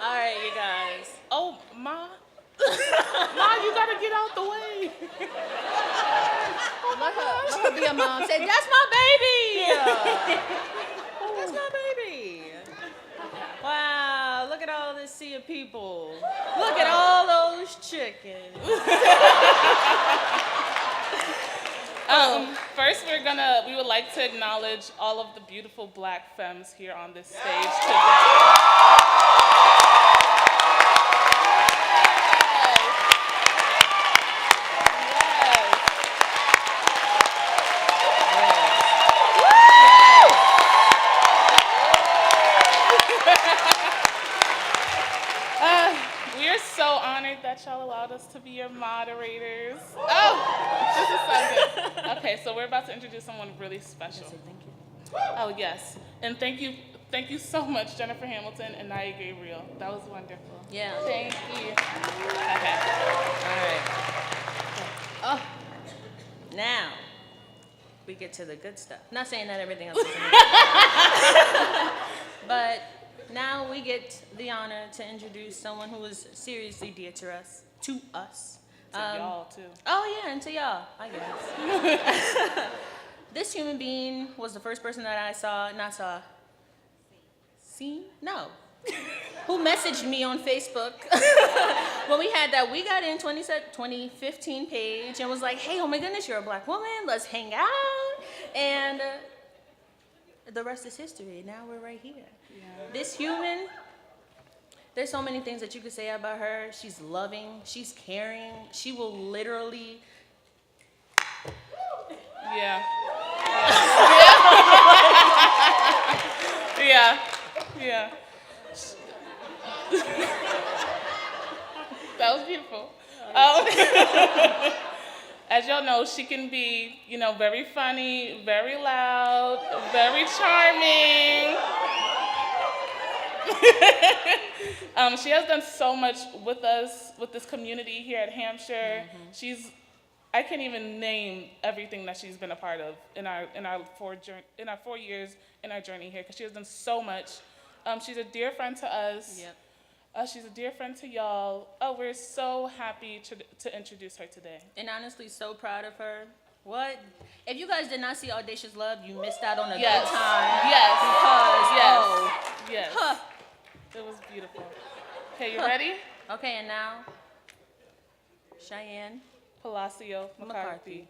All right, you guys. Oh, Ma. Ma, you gotta get out the way. Let her be a mom. Say, that's my baby. That's my baby. Wow, look at all this sea of people. Look at all those chickens. First, we would like to acknowledge all of the beautiful Black femmes here on this stage today. We are so honored that y'all allowed us to be your moderators. Oh, this is so good. Okay, so we're about to introduce someone really special. Thank you. Oh, yes. And thank you so much, Jennifer Hamilton and Naya Gabriel. That was wonderful. Yeah. Thank you. Okay. All right. Oh, now we get to the good stuff. Not saying that everything else is but now we get the honor to introduce someone who is seriously dear to us. To y'all, too. Oh, yeah, and to y'all, I guess. This human being was the first person that I seen? No. Who messaged me on Facebook when we had that We Got In 2015 page and was like, hey, oh my goodness, you're a Black woman, let's hang out. And the rest is history. Now we're right here. Yeah. This human, there's so many things that you could say about her. She's loving, she's caring, she will literally. Yeah. Yeah. Yeah. That was beautiful. As y'all know, she can be, very funny, very loud, very charming. She has done so much with us, with this community here at Hampshire. Mm-hmm. I can't even name everything that she's been a part of in our 4 years in our journey here, because she has done so much. She's a dear friend to us. Yep. She's a dear friend to y'all. Oh, we're so happy to introduce her today. And honestly, so proud of her. What? If you guys did not see Audacious Love, you missed out on a Yes. good time. Yes. Because, Yes. Huh. It was beautiful. Okay, you ready? Okay, and now, Cheyenne Palacio McCarthy.